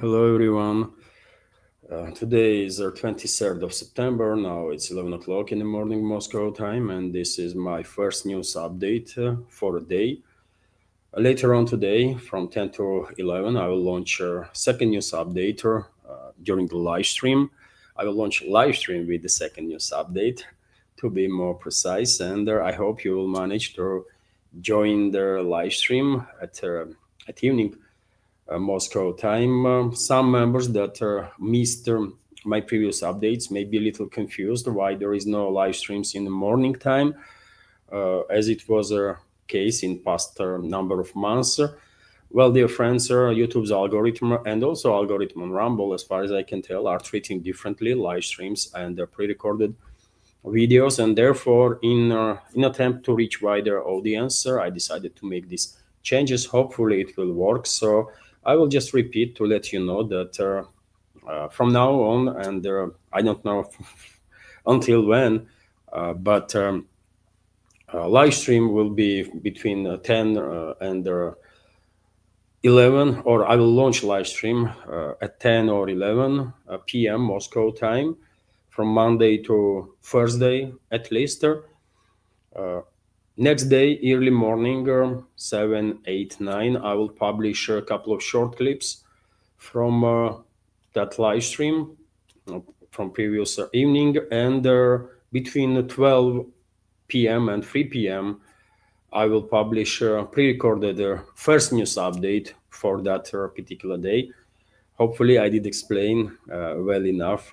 Hello everyone. Today is the 23rd of September. Now it's 11 o'clock in the morning Moscow time, and this is my first news update for a day. Later on today, from 10 to 11, I will launch a second news update during the live stream. I will launch a live stream with the second news update to be more precise, and I hope you will manage to join the live stream at evening Moscow time. Some members that missed my previous updates may be a little confused why there is no live streams in the morning time, as it was a case in past number of months. Well, dear friends, YouTube's algorithm and also algorithm on Rumble, as far as I can tell, are treating differently live streams and pre-recorded videos, and therefore, in attempt to reach wider audience, I decided to make these changes. Hopefully, it will work. So I will just repeat to let you know that from now on, and I don't know until when, but live stream will be between 10 and 11, or I will launch live stream at 10 or 11 p.m. Moscow time from Monday to Thursday at least. Next day, early morning, 7, 8, 9, I will publish a couple of short clips from that live stream from previous evening, and between 12 p.m. and 3 p.m. I will publish a pre-recorded first news update for that particular day. Hopefully I did explain well enough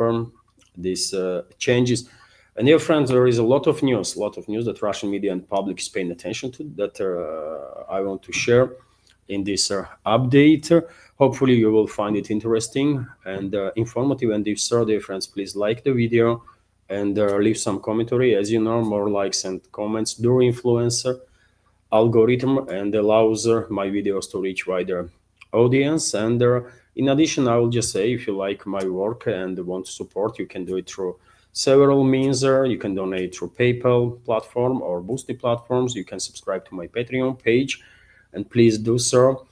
these changes. And dear friends, there is a lot of news that Russian media and public is paying attention to that I want to share in this update. Hopefully you will find it interesting and informative. And if so, dear friends, please like the video and leave some commentary. As you know, more likes and comments do influence algorithm and allows my videos to reach wider audience. And in addition, I will just say, if you like my work and want to support, you can do it through several means. You can donate through PayPal platform or Boosty platforms. You can subscribe to my Patreon page, and please do so.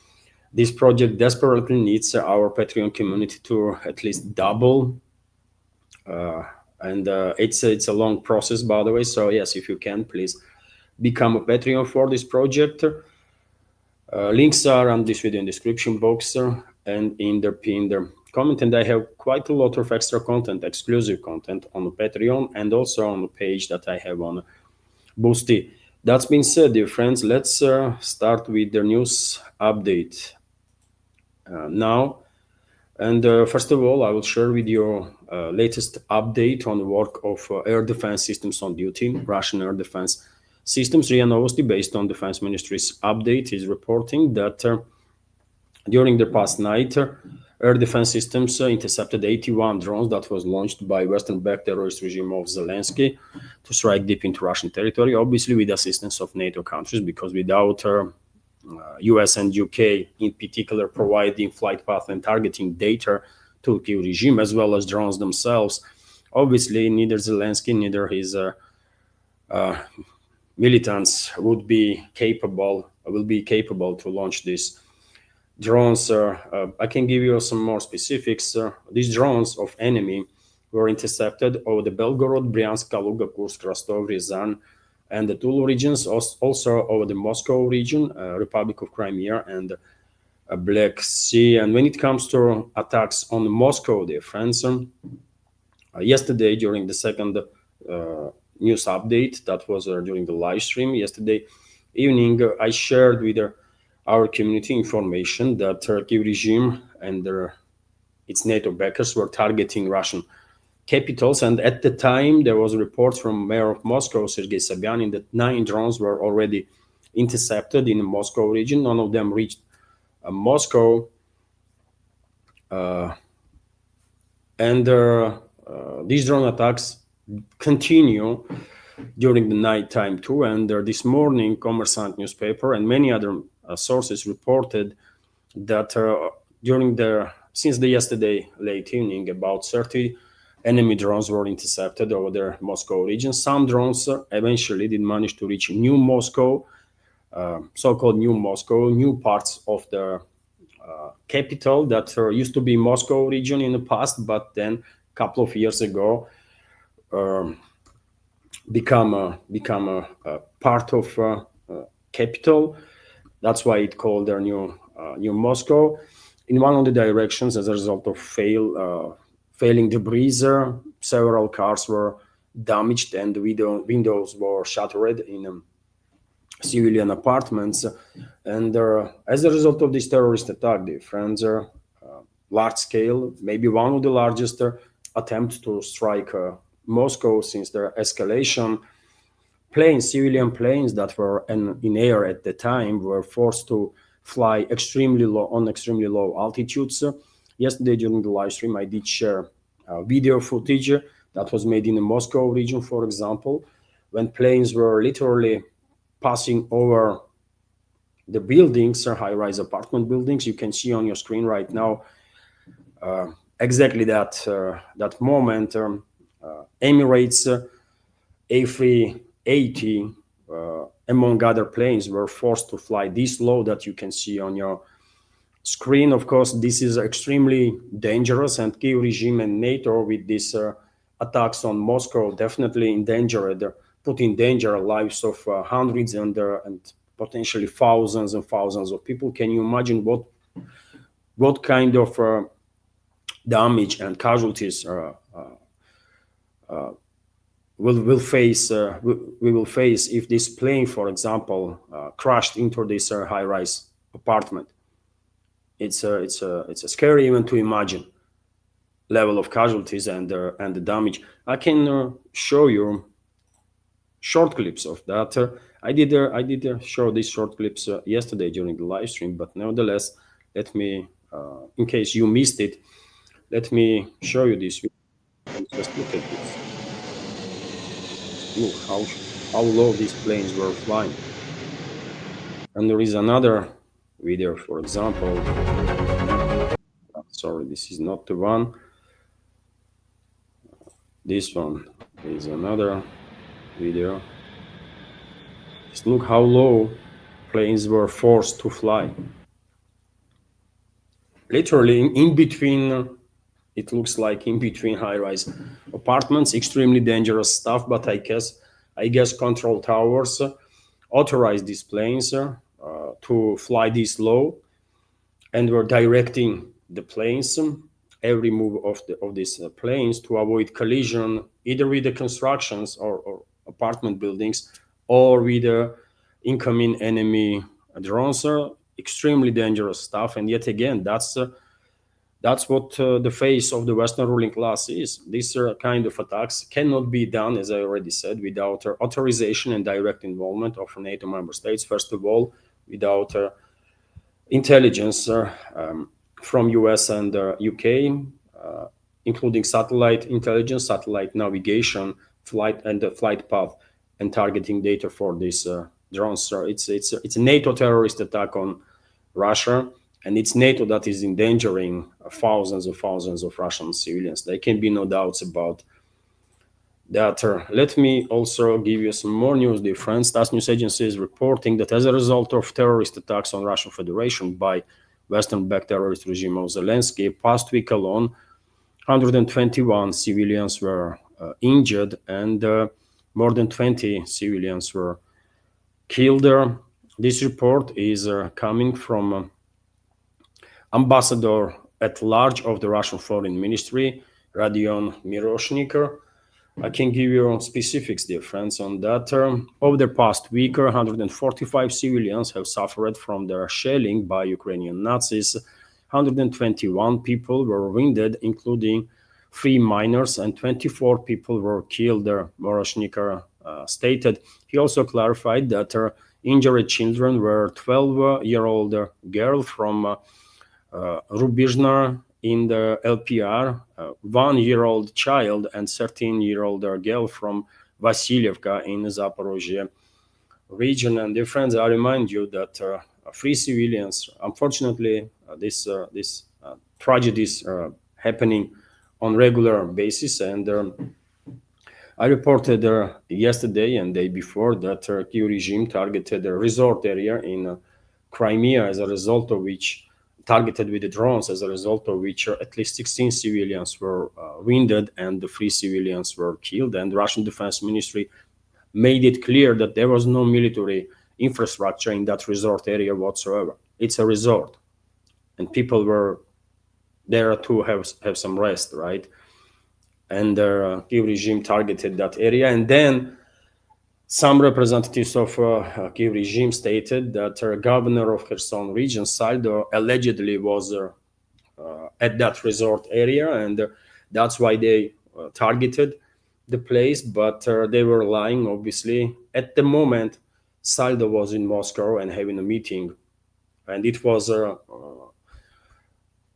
This project desperately needs our Patreon community to at least double. And it's a long process, by the way. So yes, if you can, please become a Patreon for this project. Links are on this video in description box and in the pinned comment. And I have quite a lot of extra content, exclusive content on Patreon, and also on the page that I have on Boosty. That's been said, dear friends, let's start with the news update now. And first of all, I will share with you latest update on the work of air defense systems on duty. Russian air defense systems, RIA Novosti, based on Defense Ministry's update, is reporting that during the past night, air defense systems intercepted 81 drones that was launched by Western-backed terrorist regime of Zelensky to strike deep into Russian territory, obviously with assistance of NATO countries, because without US and UK in particular providing flight path and targeting data to the regime, as well as drones themselves, obviously neither Zelensky, neither his militants will be capable to launch these drones. I can give you some more specifics. These drones of enemy were intercepted over the Belgorod, Bryansk, Kaluga, Kursk, Rostov, Ryazan, and the Tula regions, also over the Moscow region, Republic of Crimea, and Black Sea. And when it comes to attacks on Moscow, dear friends, yesterday during the second news update, that was during the live stream yesterday evening, I shared with our community information that Turkey regime and its NATO backers were targeting Russian capitals. And at the time, there was a report from Mayor of Moscow, Sergei Sobyanin, that 9 drones were already intercepted in the Moscow region. None of them reached Moscow. And these drone attacks continue during the night time too. And this morning, Kommersant newspaper and many other sources reported that since the yesterday late evening, about 30 enemy drones were intercepted over the Moscow region. Some drones eventually did manage to reach New Moscow, so-called New Moscow, new parts of the capital that used to be Moscow region in the past, but then a couple of years ago become a part of capital. That's why it called their new Moscow. In one of the directions, as a result of failing debris, several cars were damaged and windows were shattered in civilian apartments. And as a result of this terrorist attack, the friends are large scale, maybe one of the largest attempts to strike Moscow since the escalation. Civilian planes that were in air at the time were forced to fly extremely low altitudes. Yesterday during the live stream, I did share video footage that was made in the Moscow region, for example, when planes were literally passing over the buildings, high-rise apartment buildings. You can see on your screen right now exactly that moment. Emirates A380, among other planes, were forced to fly this low that you can see on your screen. Of course, this is extremely dangerous, and Kyiv regime and NATO, with these attacks on Moscow, definitely put in danger lives of hundreds and potentially thousands and thousands of people. Can you imagine what kind of damage and casualties we will face if this plane, for example, crashed into this high-rise apartment? It's a scary even to imagine level of casualties and the damage. I can show you short clips of that. I did show these short clips yesterday during the live stream, but nevertheless, let me, in case you missed it, let me show you this. Just look at this. Look how low these planes were flying. And there is another video, for example. Sorry, this is not the one. This one is another video. Just look how low planes were forced to fly. Literally in between, it looks like in between high-rise apartments. Extremely dangerous stuff, but I guess control towers authorized these planes to fly this low, and were directing the planes, every move of these planes, to avoid collision either with the constructions or apartment buildings or with the incoming enemy drones. Extremely dangerous stuff, and yet again, that's what the face of the Western ruling class is. These kind of attacks cannot be done, as I already said, without authorization and direct involvement of NATO member states. First of all, without intelligence from US and UK, including satellite intelligence, satellite navigation, flight path, and targeting data for these drones. So it's a NATO terrorist attack on Russia, and it's NATO that is endangering thousands of Russian civilians. There can be no doubts about that. Let me also give you some more news. The France TASS news agency is reporting that as a result of terrorist attacks on Russian Federation by Western-backed terrorist regime of Zelensky, past week alone, 121 civilians were injured, and more than 20 civilians were killed. This report is coming from Ambassador at large of the Russian Foreign Ministry, Radion Miroshnik. I can give you specifics, dear friends, on that. Over the past week, 145 civilians have suffered from the shelling by Ukrainian Nazis. 121 people were wounded, including 3 minors, and 24 people were killed, Miroshnik stated. He also clarified that injured children were 12-year-old girl from Rubizhna in the LPR, 1-year-old child, and 13-year-old girl from Vasilyevka in Zaporozhye region. And dear friends, I remind you that 3 civilians, unfortunately, these tragedies are happening on regular basis. And I reported yesterday and day before that Kyiv regime targeted a resort area in Crimea, as a result of which targeted with the drones, as a result of which at least 16 civilians were wounded and the 3 civilians were killed. And the Russian Defense Ministry made it clear that there was no military infrastructure in that resort area whatsoever. It's a resort, and people were there to have some rest, right? And the Kiev regime targeted that area, and then some representatives of Kiev regime stated that governor of Kherson region, Saldo, allegedly was at that resort area, and that's why they targeted the place, but they were lying, obviously. At the moment, Saldo was in Moscow and having a meeting, and it was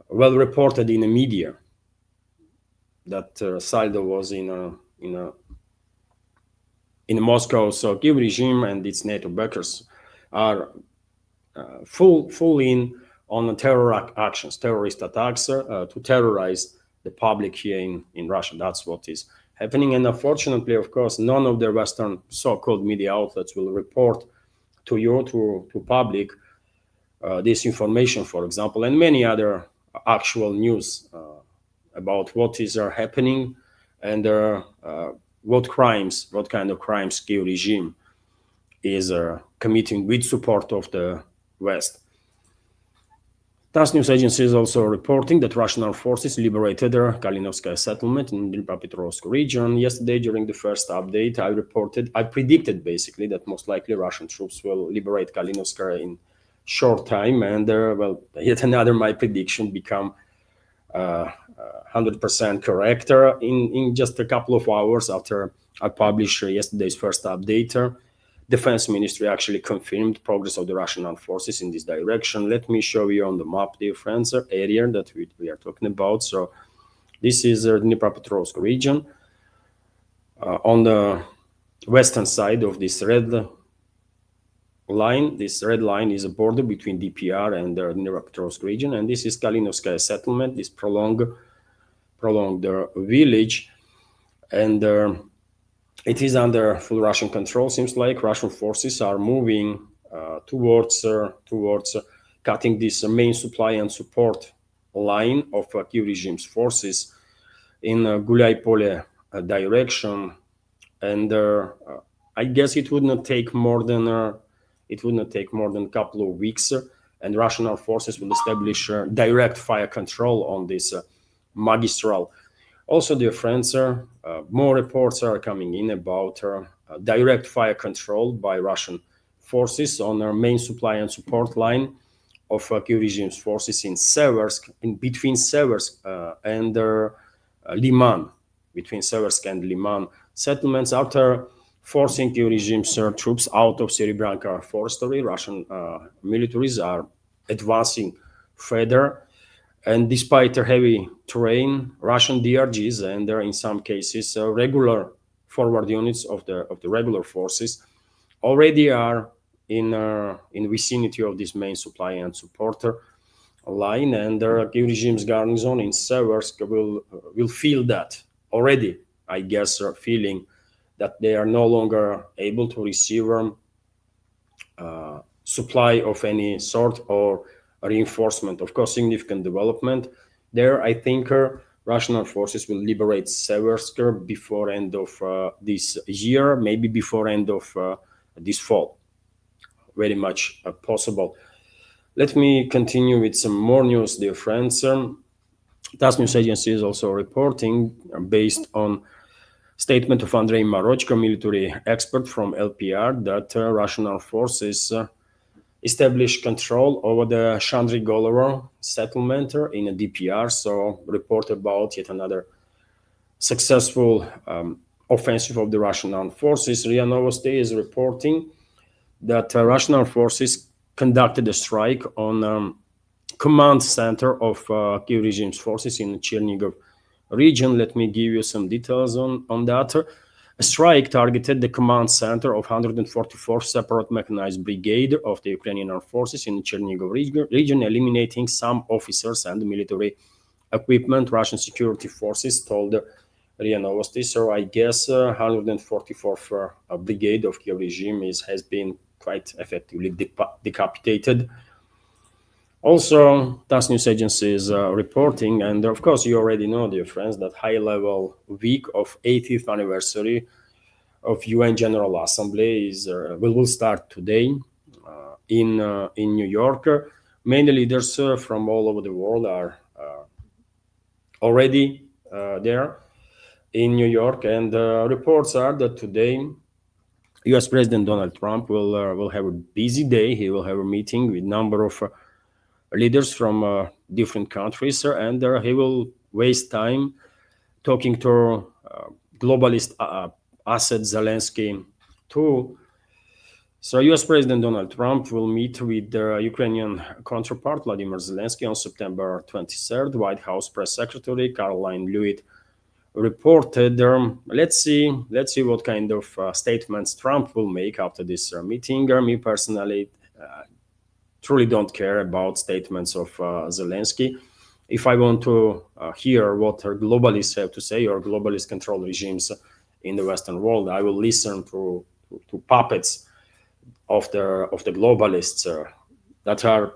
well reported in the media that Saldo was in Moscow. So Kiev regime and its NATO backers are full in on terror actions, terrorist attacks to terrorize the public here in Russia. That's what is happening. And unfortunately, of course, none of the Western so-called media outlets will report to you, to public, this information, for example, and many other actual news about what is happening and what kind of crimes Kiev regime is committing with support of the West. TASS news agency is also reporting that Russian armed forces liberated the Kalinovskaya settlement in the Dnipropetrovsk region. Yesterday, during the first update, I predicted basically that most likely Russian troops will liberate Kalinovskaya in short time, and well, yet another my prediction become 100% correct in just a couple of hours after I published yesterday's first update. Defense Ministry actually confirmed progress of the Russian armed forces in this direction. Let me show you on the map, dear friends, area that we are talking about. So this is the Dnipropetrovsk region. On the western side of this red line is a border between DPR and the Dnipropetrovsk region, and this is Kalinovskaya settlement, this prolonged village, and it is under full Russian control. Seems like Russian forces are moving towards cutting this main supply and support line of Kiev regime's forces in Gulay-Pole direction, and I guess it would not take more than a couple of weeks, and Russian armed forces will establish direct fire control on this magistral. Also, dear friends, more reports are coming in about direct fire control by Russian forces on our main supply and support line of Kiev regime's forces in Seversk, between Seversk and Liman, between Seversk and Liman settlements. After forcing Kiev regime's troops out of Serebranka forestry, Russian militaries are advancing further. And despite the heavy terrain, Russian DRGs and in some cases regular forward units of the regular forces already are in vicinity of this main supply and support line, and the Kiev regime's garrison in Seversk will feel that already. I guess feeling that they are no longer able to receive supply of any sort or reinforcement. Of course, significant development there. I think Russian armed forces will liberate Seversk before end of this year, maybe before end of this fall. Very much possible. Let me continue with some more news, dear friends. TASS news agency is also reporting, based on statement of Andrei Marochko, military expert from LPR, that Russian armed forces established control over the Shandrigolovo settlement in a DPR. So report about yet another successful offensive of the Russian armed forces. RIA Novosti is reporting that Russian armed forces conducted a strike on command center of Kiev regime's forces in the Chernigov region. Let me give you some details on that. A strike targeted the command center of 144th Separate Mechanized Brigade of the Ukrainian Armed Forces in the Chernigov region, eliminating some officers and military equipment, Russian security forces told RIA Novosti. So I guess 144th Brigade of Kiev regime has been quite effectively decapitated. Also, TASS news agency is reporting, and of course you already know, dear friends, that high-level week of 80th anniversary of UN General Assembly will start today in New York. Many leaders from all over the world are already there in New York, and reports are that today U.S. President Donald Trump will have a busy day. He will have a meeting with a number of leaders from different countries, and he will waste time talking to globalist Assad Zelensky too. So U.S. President Donald Trump will meet with the Ukrainian counterpart Vladimir Zelensky on September 23rd. White House Press Secretary Caroline Leavitt reported. Let's see what kind of statements Trump will make after this meeting. Me personally, truly don't care about statements of Zelensky. If I want to hear what globalists have to say, or globalist control regimes in the Western world, I will listen to puppets of the globalists that are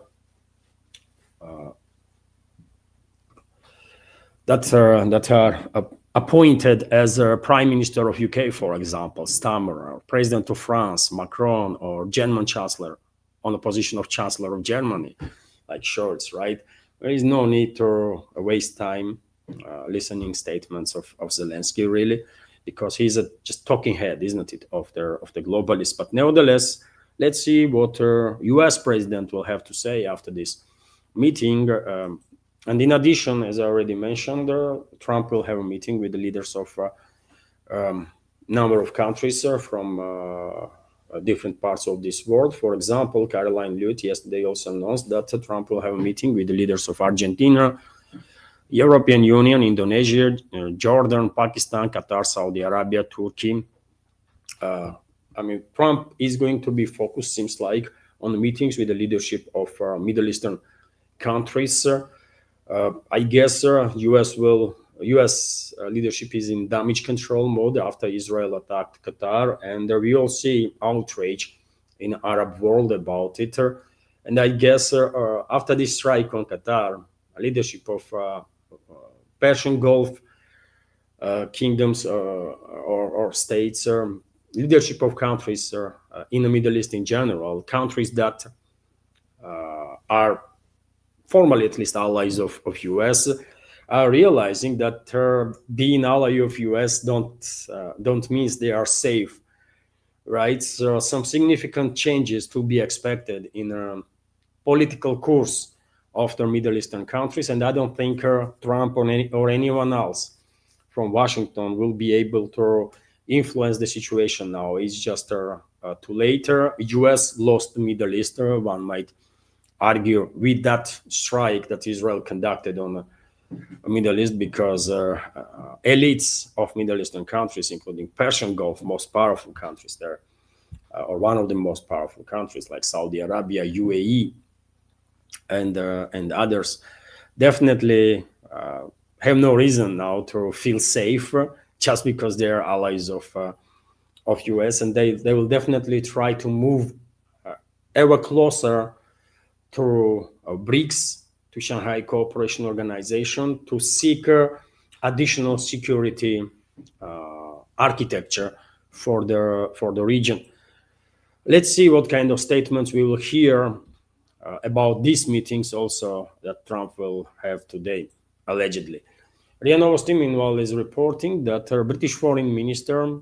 appointed as a prime minister of UK, for example, Stammer, or president of France, Macron, or German chancellor on the position of chancellor of Germany, like Scholz, right? There is no need to waste time listening statements of Zelensky, really, because he's a just talking head, isn't it, of the globalists. But nevertheless, let's see what U.S. president will have to say after this meeting. And in addition, as I already mentioned, Trump will have a meeting with the leaders of number of countries from different parts of this world. For example, Caroline Leavitt yesterday also announced that Trump will have a meeting with the leaders of Argentina, European Union, Indonesia, Jordan, Pakistan, Qatar, Saudi Arabia, Turkey. Trump is going to be focused, seems like, on the meetings with the leadership of Middle Eastern countries. I guess U.S. leadership is in damage control mode after Israel attacked Qatar, and we all see outrage in the Arab world about it. And I guess after this strike on Qatar, leadership of Persian Gulf kingdoms or states, leadership of countries in the Middle East in general, countries that are formally at least allies of US, are realizing that being ally of US don't mean they are safe, right? So some significant changes to be expected in a political course of the Middle Eastern countries, and I don't think Trump or anyone else from Washington will be able to influence the situation now. It's just too late. US lost the Middle East, one might argue, with that strike that Israel conducted on the Middle East, because elites of Middle Eastern countries, including Persian Gulf, most powerful countries there, or one of the most powerful countries like Saudi Arabia, UAE, and others, definitely have no reason now to feel safe just because they are allies of US, and they will definitely try to move ever closer to BRICS, to Shanghai Cooperation Organization, to seek additional security architecture for the region. Let's see what kind of statements we will hear about these meetings also that Trump will have today, allegedly. RIA Novosti, meanwhile, is reporting that British Foreign Minister,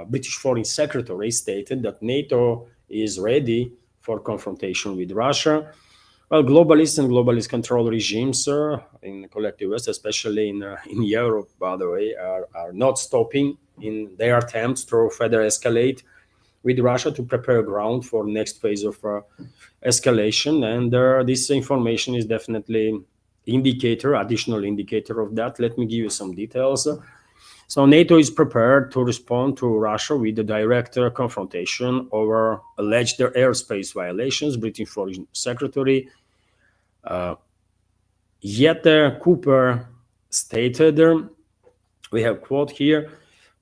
British Foreign Secretary stated that NATO is ready for confrontation with Russia. Well, globalists and globalist control regimes in the collective West, especially in Europe, by the way, are not stopping in their attempts to further escalate with Russia to prepare ground for next phase of escalation. And this information is definitely additional indicator of that. Let me give you some details. So NATO is prepared to respond to Russia with a direct confrontation over alleged airspace violations. British Foreign Secretary Cooper stated, we have quote here,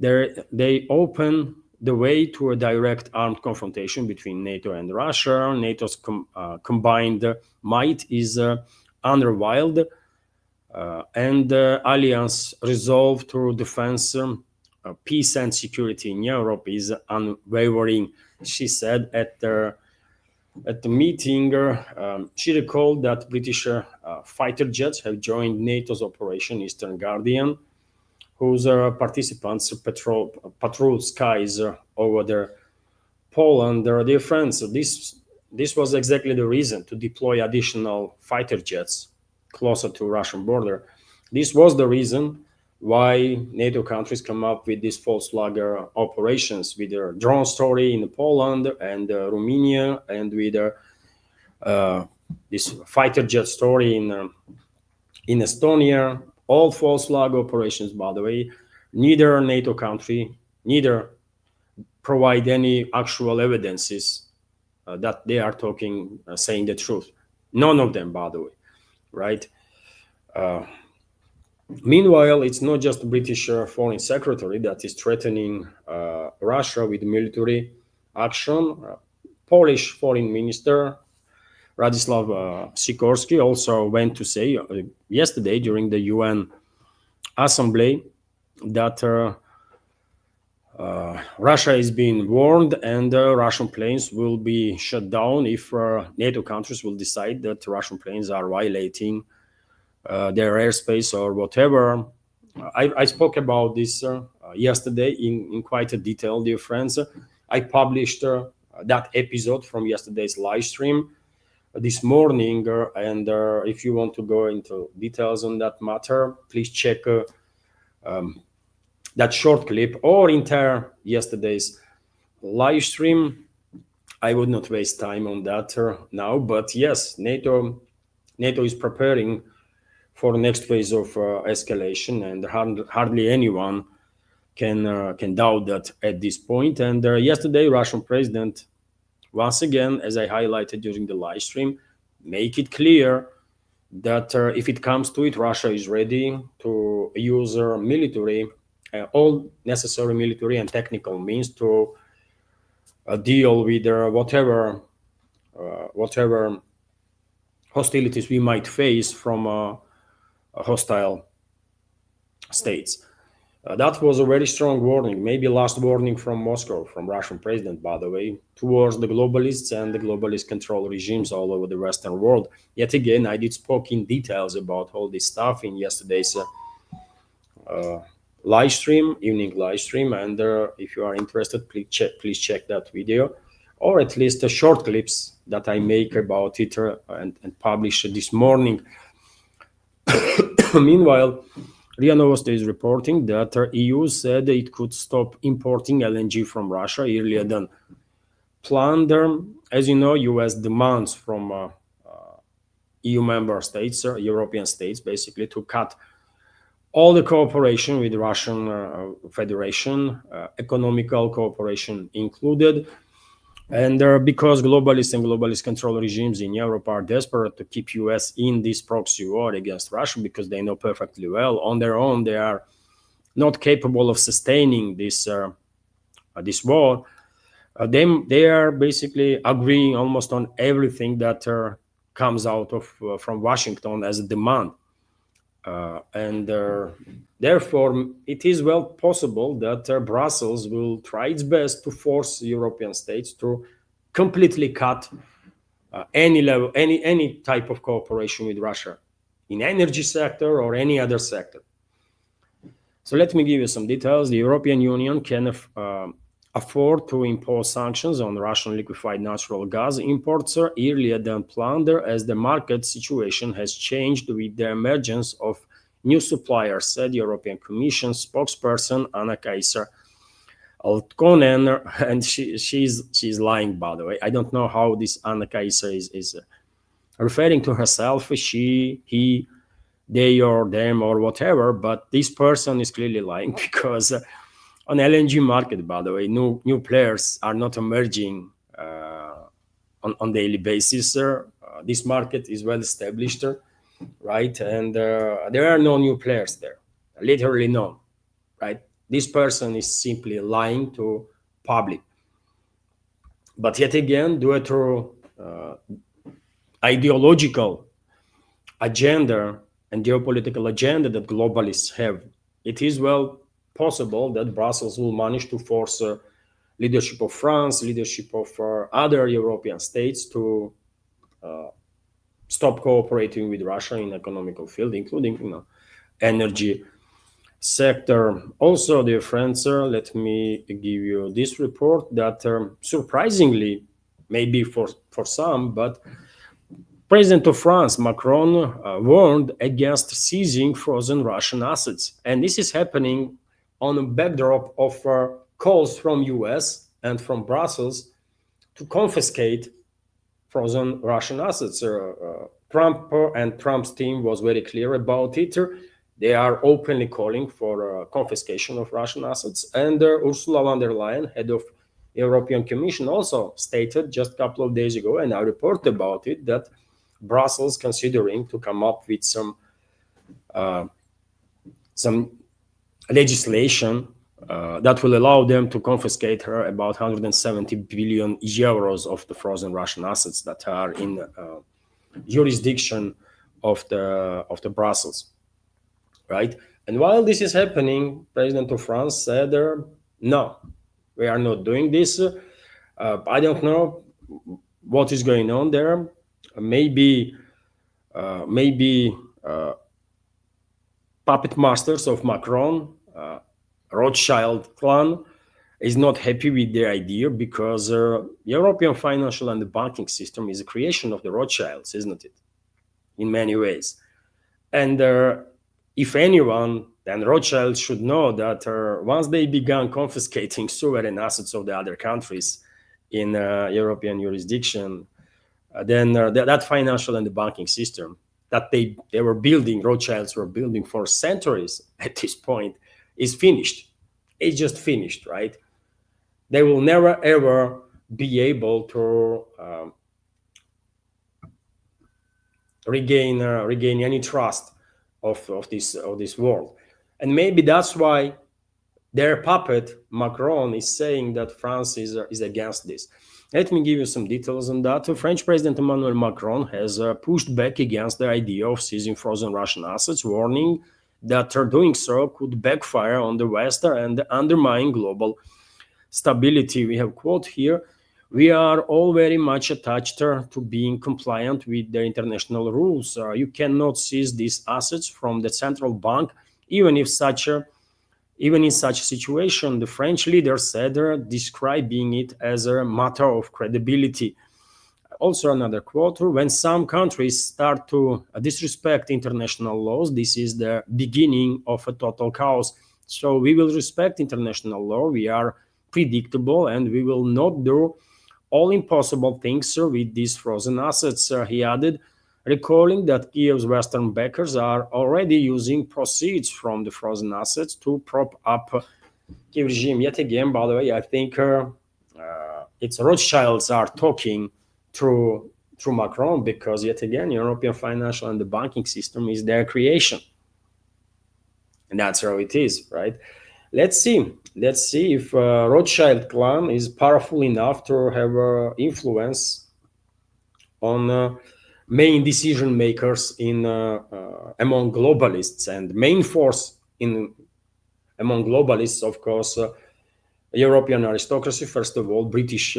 they open the way to a direct armed confrontation between NATO and Russia. NATO's combined might is underwhelmed, and the alliance resolve to defense, peace and security in Europe is unwavering, she said at the meeting. She recalled that British fighter jets have joined NATO's Operation Eastern Guardian, whose participants patrol skies over the Poland. Dear friends, this was exactly the reason to deploy additional fighter jets closer to Russian border. This was the reason why NATO countries come up with these false flag operations, with their drone story in Poland and Romania, and with this fighter jet story in Estonia. All false flag operations, by the way. Neither NATO country, neither provide any actual evidences that they are saying the truth. None of them, by the way, right? Meanwhile, it's not just the British Foreign Secretary that is threatening Russia with military action. Polish Foreign Minister Radzislav Sikorski also went to say yesterday during the UN Assembly that Russia is being warned, and Russian planes will be shut down if NATO countries will decide that Russian planes are violating their airspace or whatever. I spoke about this yesterday in quite a detail, dear friends. I published that episode from yesterday's live stream this morning, and if you want to go into details on that matter, please check that short clip or entire yesterday's live stream. I would not waste time on that now, but yes, NATO is preparing for the next phase of escalation, and hardly anyone can doubt that at this point. And yesterday, Russian president, once again, as I highlighted during the live stream, make it clear that if it comes to it, Russia is ready to use all necessary military and technical means to deal with whatever hostilities we might face from hostile states. That was a very strong warning, maybe last warning from Moscow, from Russian president, by the way, towards the globalists and the globalist control regimes all over the Western world. Yet again, I did spoke in details about all this stuff in yesterday's evening live stream, and if you are interested, please check that video, or at least the short clips that I make about it and publish this morning. Meanwhile, RIA Novosti is reporting that EU said it could stop importing LNG from Russia earlier than planned. As you know, US demands from EU member states, European states, basically to cut all the cooperation with the Russian Federation, economical cooperation included. And because globalists and globalist control regimes in Europe are desperate to keep US in this proxy war against Russia, because they know perfectly well on their own they are not capable of sustaining this war, they are basically agreeing almost on everything that comes out of from Washington as a demand. And therefore, it is well possible that Brussels will try its best to force European states to completely cut any type of cooperation with Russia in energy sector or any other sector. So let me give you some details. The European Union can afford to impose sanctions on Russian liquefied natural gas imports earlier than planned, as the market situation has changed with the emergence of new suppliers, said European Commission spokesperson Anna Kaiser Altkonen, and she's lying, by the way. I don't know how this Anna Kaiser is referring to herself, she, he, they or them or whatever, but this person is clearly lying because on LNG market, by the way, new players are not emerging on daily basis. This market is well established, right? And there are no new players there, literally none, right? This person is simply lying to public. But yet again, due to ideological agenda and geopolitical agenda that globalists have, it is well possible that Brussels will manage to force leadership of France, leadership of other European states to stop cooperating with Russia in economical field, including energy sector. Also, dear friends, let me give you this report that surprisingly, maybe for some, but President of France, Macron, warned against seizing frozen Russian assets. And this is happening on a backdrop of calls from US and from Brussels to confiscate frozen Russian assets. Trump and Trump's team was very clear about it. They are openly calling for confiscation of Russian assets. And Ursula von der Leyen, head of European Commission, also stated just a couple of days ago, and I report about it, that Brussels considering to come up with some legislation that will allow them to confiscate her about 170 billion euros of the frozen Russian assets that are in jurisdiction of the Brussels, right? And while this is happening, President of France said, "No, we are not doing this." I don't know what is going on there. Maybe puppet masters of Macron, Rothschild clan, is not happy with the idea because European financial and the banking system is a creation of the Rothschilds, isn't it? In many ways. And if anyone, then Rothschild should know that once they began confiscating sovereign assets of the other countries in European jurisdiction, then that financial and the banking system that they were building, Rothschilds were building for centuries at this point, is finished. It's just finished, right? They will never ever be able to regain any trust of this world, and maybe that's why their puppet Macron is saying that France is against this. Let me give you some details on that. French President Emmanuel Macron has pushed back against the idea of seizing frozen Russian assets, warning that doing so could backfire on the West and undermine global stability. We have quote here: "We are all very much attached to being compliant with the international rules. You cannot seize these assets from the central bank, even in such a situation," the French leader said, describing it as a matter of credibility. Also, another quote: "When some countries start to disrespect international laws, this is the beginning of a total chaos. So we will respect international law. We are predictable, and we will not do all impossible things with these frozen assets," he added, recalling that Kiev's Western backers are already using proceeds from the frozen assets to prop up Kiev regime. Yet again, by the way, I think it's Rothschilds are talking through Macron, because yet again, European financial and the banking system is their creation. And that's how it is, right? Let's see if Rothschild clan is powerful enough to have influence on main decision makers in among globalists, and main force among globalists, of course, European aristocracy, first of all, British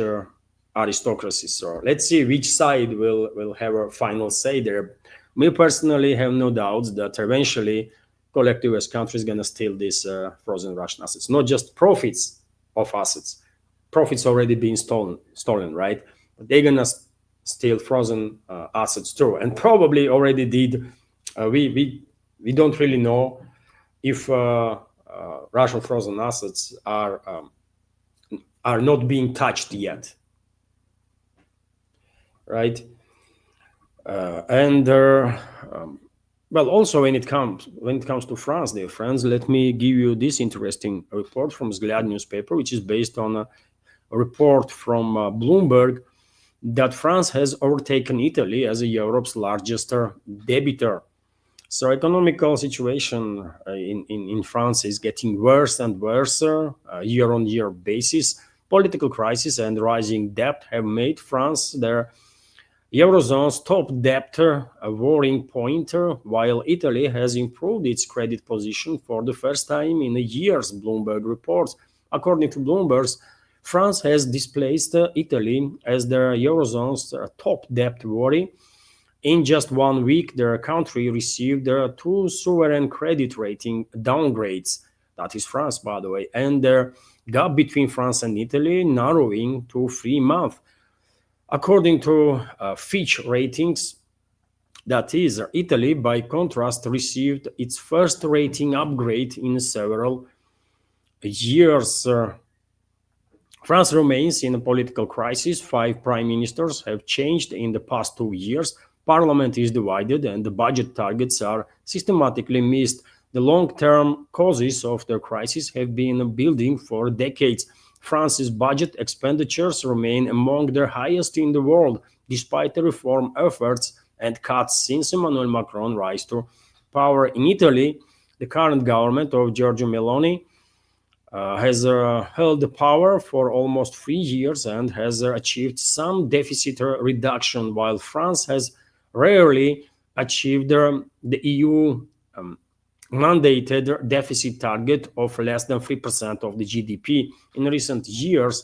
aristocracy. So let's see which side will have a final say there. Me personally have no doubts that eventually collective US country is going to steal these frozen Russian assets, not just profits of assets. Profits already being stolen, right? But they're going to steal frozen assets too, and probably already did. We don't really know if Russian frozen assets are not being touched yet, right? Well, also when it comes to France, dear friends, let me give you this interesting report from Vzгляд newspaper, which is based on a report from Bloomberg, that France has overtaken Italy as Europe's largest debitor. So economical situation in France is getting worse and worse year-on-year basis. Political crisis and rising debt have made France their Eurozone's top debtor, a worrying pointer, while Italy has improved its credit position for the first time in years, Bloomberg reports. According to Bloomberg, France has displaced Italy as the Eurozone's top debt worry. In just 1 week, their country received two sovereign credit rating downgrades. That is France, by the way, and the gap between France and Italy narrowing to 3 months. According to Fitch ratings, that is, Italy, by contrast, received its first rating upgrade in several years. France remains in a political crisis. 5 prime ministers have changed in the past 2 years. Parliament is divided and the budget targets are systematically missed. The long-term causes of the crisis have been building for decades. France's budget expenditures remain among the highest in the world, despite the reform efforts and cuts since Emmanuel Macron rise to power. In Italy, the current government of Giorgia Meloni has held the power for almost 3 years and has achieved some deficit reduction, while France has rarely achieved the EU mandated deficit target of less than 3% of the GDP. In recent years,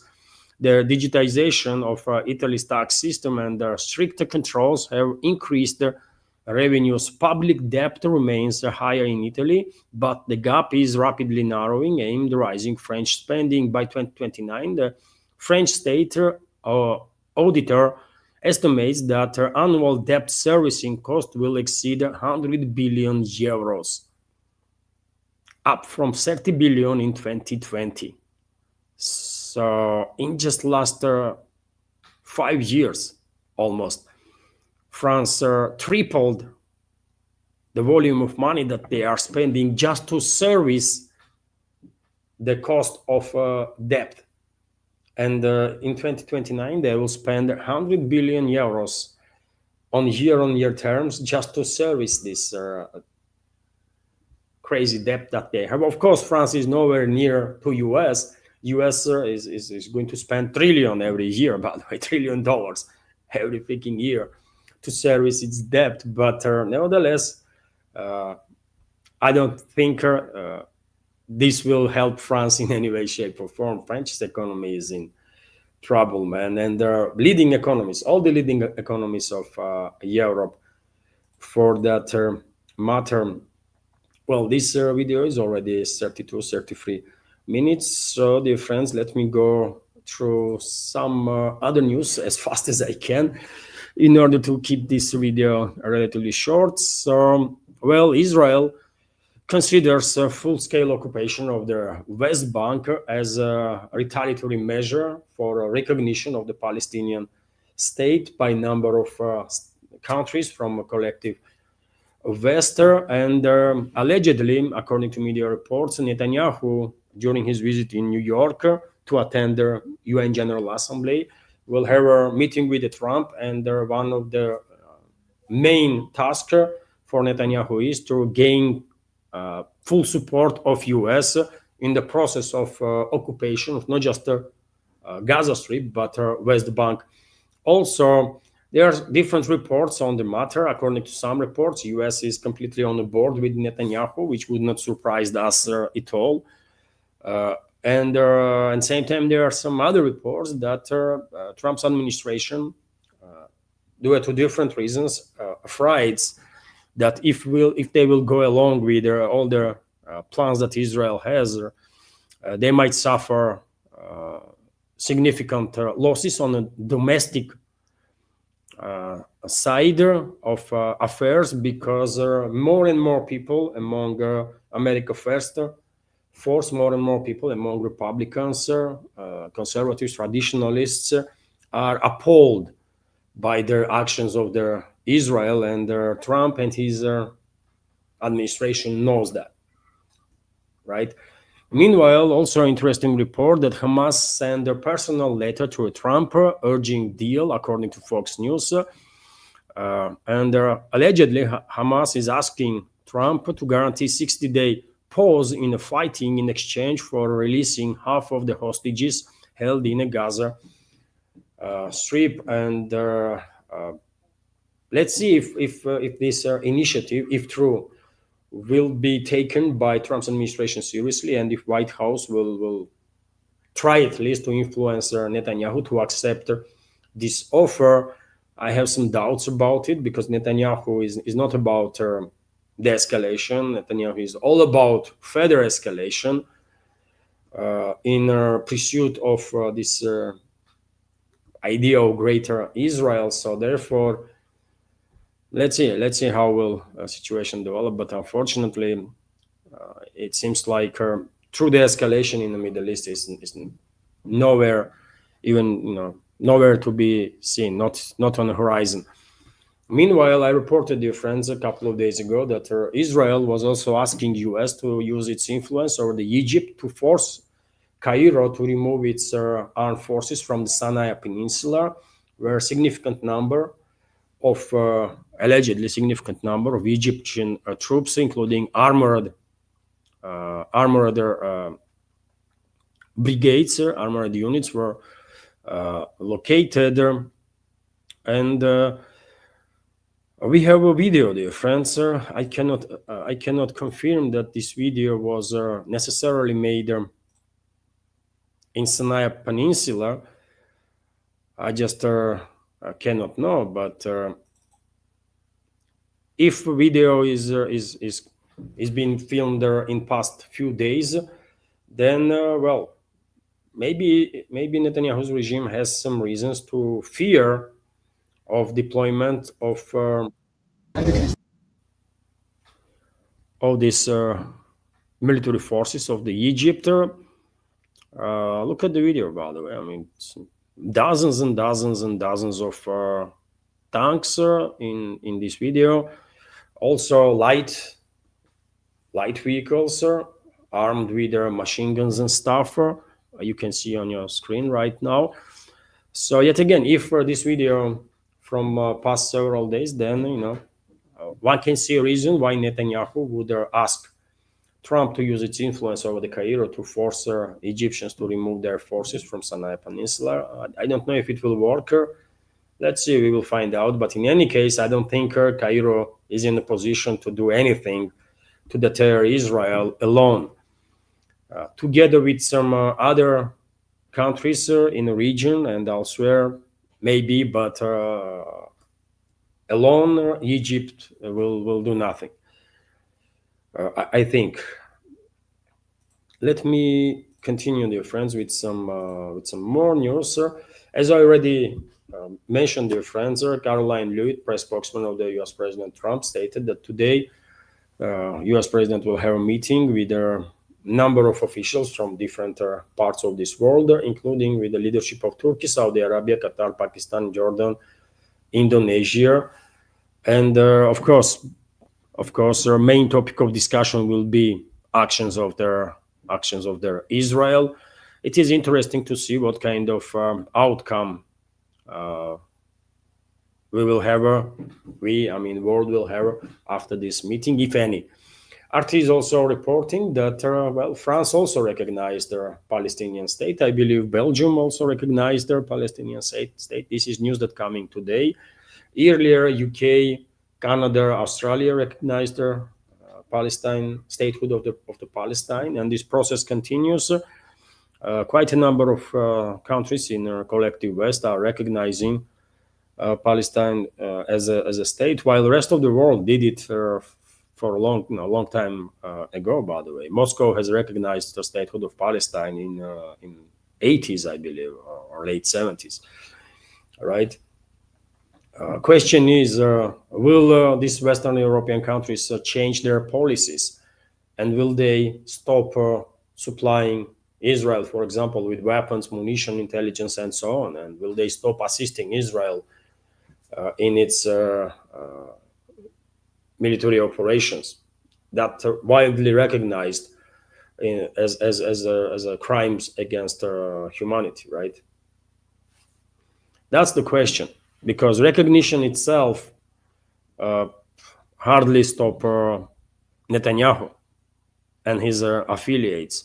the digitization of Italy's tax system and stricter controls have increased revenues. Public debt remains higher in Italy, but the gap is rapidly narrowing amid rising French spending. By 2029, the French state auditor estimates that annual debt servicing cost will exceed 100 billion euros, up from 30 billion in 2020. So in just last 5 years, almost, France tripled the volume of money that they are spending just to service the cost of debt. And in 2029, they will spend 100 billion euros on year terms just to service this crazy debt that they have. Of course, France is nowhere near to US. US is going to spend trillion every year, by the way, $1 trillion every freaking year to service its debt. But nevertheless, I don't think this will help France in any way, shape, or form. French's economy is in trouble, man. And the leading economies, all the leading economies of Europe, for that matter. Well, this video is already 32, 33 minutes. So, dear friends, let me go through some other news as fast as I can in order to keep this video relatively short. So, well, Israel considers a full-scale occupation of the West Bank as a retaliatory measure for recognition of the Palestinian state by a number of countries from a collective West. And allegedly, according to media reports, Netanyahu, during his visit in New York to attend the UN General Assembly, will have a meeting with Trump, and one of the main tasks for Netanyahu is to gain full support of US in the process of occupation of not just Gaza Strip, but West Bank. Also, there are different reports on the matter. According to some reports, US is completely on the board with Netanyahu, which would not surprise us at all. And at the same time, there are some other reports that Trump's administration, due to different reasons, afraid that if they will go along with all the plans that Israel has, they might suffer significant losses on the domestic side of affairs, because more and more people among America First force, more and more people among Republicans, conservatives, traditionalists, are appalled by their actions of their Israel, and Trump and his administration knows that, right? Meanwhile, also interesting report that Hamas sent a personal letter to Trump urging deal, according to Fox News. And allegedly, Hamas is asking Trump to guarantee 60-day pause in the fighting in exchange for releasing half of the hostages held in a Gaza Strip, and let's see if this initiative, if true, will be taken by Trump's administration seriously, and if White House will try at least to influence Netanyahu to accept this offer. I have some doubts about it because Netanyahu is not about de-escalation. Netanyahu is all about further escalation in pursuit of this idea of greater Israel. So therefore, let's see how will situation develop. But unfortunately, it seems like true de-escalation in the Middle East is nowhere, even nowhere to be seen, not on the horizon. Meanwhile, I reported, dear friends, a couple of days ago that Israel was also asking US to use its influence over the Egypt to force Cairo to remove its armed forces from the Sinai Peninsula, where a significant number of allegedly significant number of Egyptian troops, including armored brigades, armored units, were located, and we have a video, dear friends. I cannot confirm that this video was necessarily made in Sinai Peninsula. I just cannot know, but if video is being filmed in past few days, then well, maybe Netanyahu's regime has some reasons to fear of deployment of these military forces of the Egypt. Look at the video, by the way. I mean, dozens and dozens and dozens of tanks in this video. Also, light vehicles armed with machine guns and stuff. You can see on your screen right now. So yet again, if this video from past several days, then one can see a reason why Netanyahu would ask Trump to use its influence over the Cairo to force Egyptians to remove their forces from Sinai Peninsula. I don't know if it will work. Let's see, we will find out. But in any case, I don't think Cairo is in a position to do anything to deter Israel alone. Together with some other countries in the region and elsewhere, maybe, but alone, Egypt will do nothing. I think. Let me continue, dear friends, with some more news. As I already mentioned, dear friends, Caroline Lewitt, press spokesman of the U.S. President Trump, stated that today U.S. President will have a meeting with a number of officials from different parts of this world, including with the leadership of Turkey, Saudi Arabia, Qatar, Pakistan, Jordan, Indonesia, and of course, our main topic of discussion will be actions of their Israel. It is interesting to see what kind of outcome we will have. World will have after this meeting, if any. RT is also reporting that France also recognized their Palestinian state. I believe Belgium also recognized their Palestinian state. This is news that coming today. Earlier, UK, Canada, Australia recognized their Palestine statehood of the Palestine, and this process continues. Quite a number of countries in the collective West are recognizing Palestine as a state, while the rest of the world did it for a long time ago. By the way, Moscow has recognized the statehood of Palestine in 80s, I believe, or late 70s. Right. Question is, will these Western European countries change their policies, and will they stop supplying Israel, for example, with weapons, munition, intelligence, and so on? And will they stop assisting Israel in its military operations that are widely recognized as crimes against humanity? Right. That's the question. Because recognition itself hardly stop Netanyahu and his affiliates.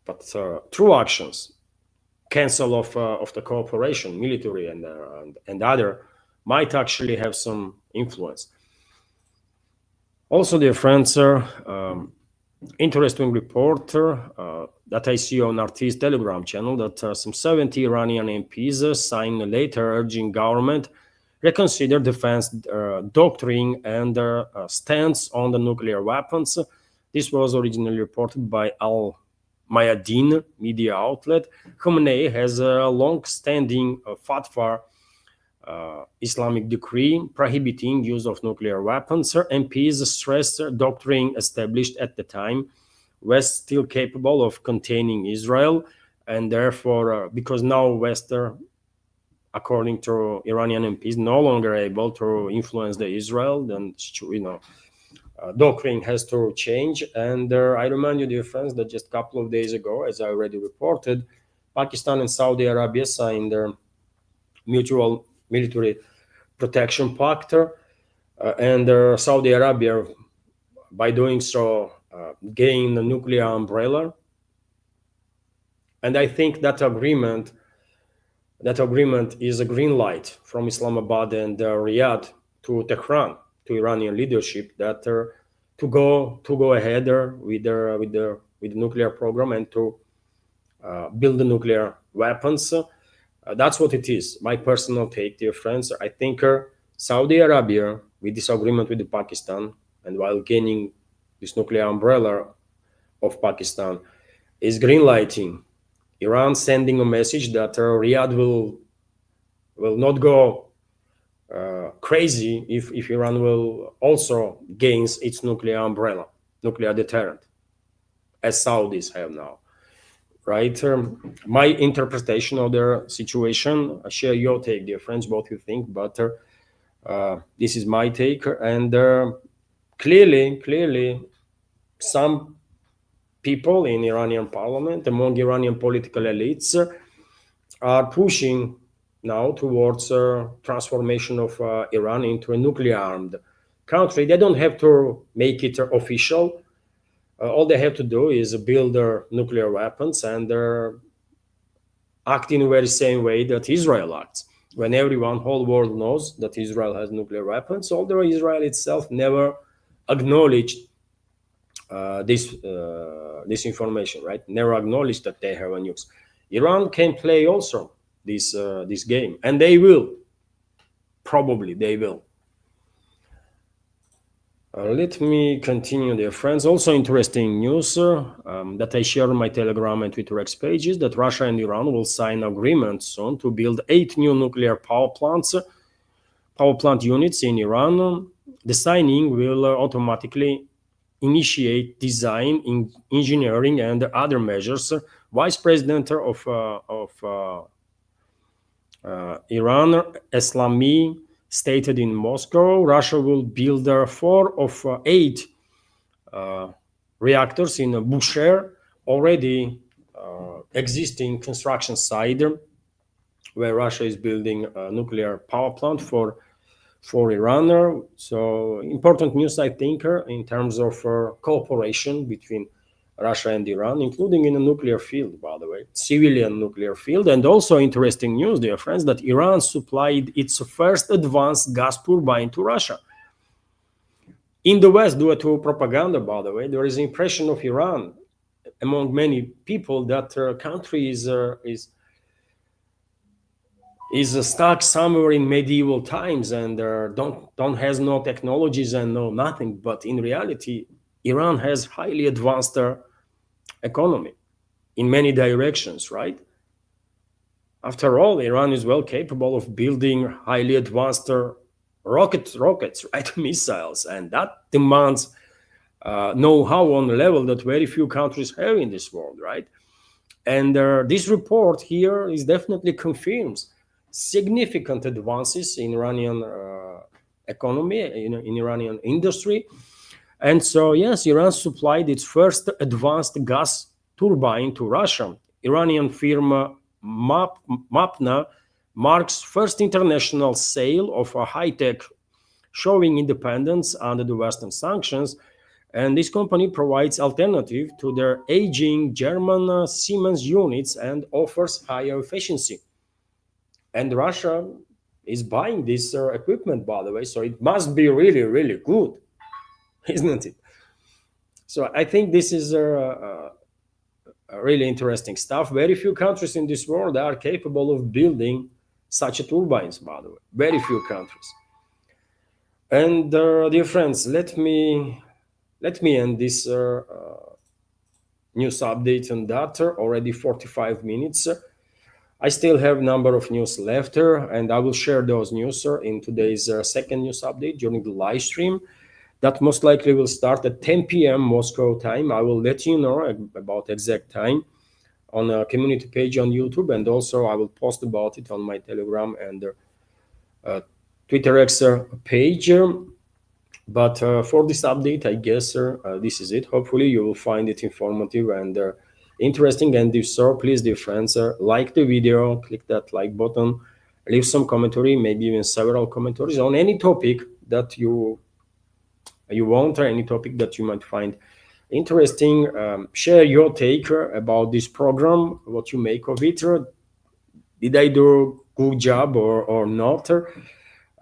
but through actions, cancel of the cooperation, military and other, might actually have some influence. Also, dear friends, interesting report that I see on RT's Telegram channel that some 70 Iranian MPs signed a letter urging government reconsider defense doctrine and stance on the nuclear weapons. This was originally reported by Al Mayadeen media outlet. Khamenei has a long-standing fatwa Islamic decree prohibiting use of nuclear weapons. MPs stressed doctrine established at the time was still capable of containing Israel, and therefore, because now West, according to Iranian MPs, no longer able to influence the Israel, then doctrine has to change. And I remind you, dear friends, that just a couple of days ago, as I already reported, Pakistan and Saudi Arabia signed their mutual military protection pact, and Saudi Arabia, by doing so, gained a nuclear umbrella. And I think that agreement is a green light from Islamabad and Riyadh to Tehran, to Iranian leadership, that to go ahead with the nuclear program and to build the nuclear weapons. That's what it is. My personal take, dear friends. I think Saudi Arabia, with this agreement with Pakistan, and while gaining this nuclear umbrella of Pakistan, is greenlighting Iran, sending a message that Riyadh will not go crazy if Iran will also gains its nuclear umbrella, nuclear deterrent, as Saudis have now. Right? My interpretation of their situation, I share your take, dear friends, what you think, but this is my take. And clearly, some people in Iranian parliament, among Iranian political elites, are pushing now towards transformation of Iran into a nuclear-armed country. They don't have to make it official. All they have to do is build their nuclear weapons and act in the very same way that Israel acts. When everyone, whole world knows that Israel has nuclear weapons, although Israel itself never acknowledged this information, right? Never acknowledged that they have a nukes. Iran can play also this game, and they will. Probably they will. Let me continue, dear friends. Also interesting news that I share on my Telegram and Twitter X pages, that Russia and Iran will sign agreement soon to build 8 new nuclear power plant units in Iran. The signing will automatically initiate design, engineering, and other measures. Vice President of Iran, Eslami, stated in Moscow, Russia will build 4 of 8 reactors in Bushehr, already existing construction site, where Russia is building a nuclear power plant for Iran. So important news, I think, in terms of cooperation between Russia and Iran, including in the nuclear field, by the way, civilian nuclear field. And also interesting news, dear friends, that Iran supplied its first advanced gas turbine to Russia. In the West, due to propaganda, by the way, there is an impression of Iran among many people that country is stuck somewhere in medieval times and don't has no technologies and no nothing. But in reality, Iran has highly advanced economy in many directions, right? After all, Iran is well capable of building highly advanced rockets, right? Missiles, and that demands know-how on a level that very few countries have in this world, right? And this report here is definitely confirms significant advances in Iranian economy, in Iranian industry. And so, yes, Iran supplied its first advanced gas turbine to Russia. Iranian firm Mapna marks first international sale of a high-tech, showing independence under the Western sanctions. And this company provides alternative to their aging German Siemens units and offers higher efficiency. And Russia is buying this equipment, by the way, so it must be really, really good, isn't it? So I think this is really interesting stuff. Very few countries in this world are capable of building such a turbines, by the way. Very few countries. And dear friends, let me end this news update on that. Already 45 minutes. I still have number of news left, and I will share those news in today's second news update during the live stream. That most likely will start at 10 p.m. Moscow time. I will let you know about exact time on a community page on YouTube, and also I will post about it on my Telegram and Twitter X page. But for this update, I guess this is it. Hopefully, you will find it informative and interesting. And if so, please, dear friends, like the video, click that like button, leave some commentary, maybe even several commentaries on any topic that you want, or any topic that you might find interesting. Share your take about this program, what you make of it. Did I do a good job or not?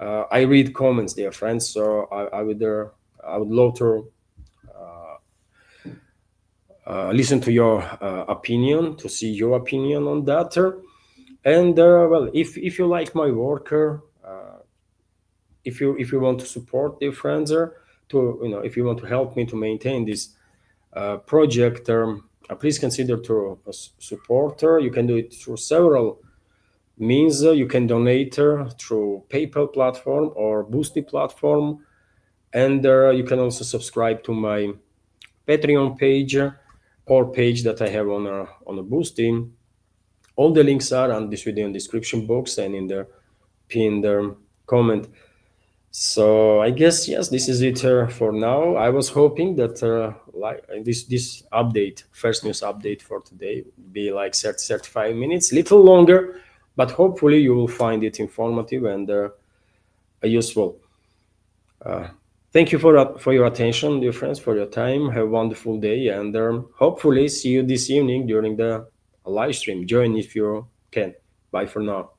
I read comments, dear friends, so I would love to listen to your opinion, to see your opinion on that. And well, if you like my work, if you want to support dear friends, to if you want to help me to maintain this project, please consider to support. You can do it through several means. You can donate through PayPal platform or Boosty platform, and you can also subscribe to my Patreon page or page that I have on a Boosty. All the links are on this video in description box and in the pinned comment. So I guess yes, this is it for now. I was hoping that like this update, first news update for today, would be like 35 minutes, little longer, but hopefully you will find it informative and useful. Thank you for your attention, dear friends, for your time. Have a wonderful day, and hopefully see you this evening during the live stream. Join if you can. Bye for now.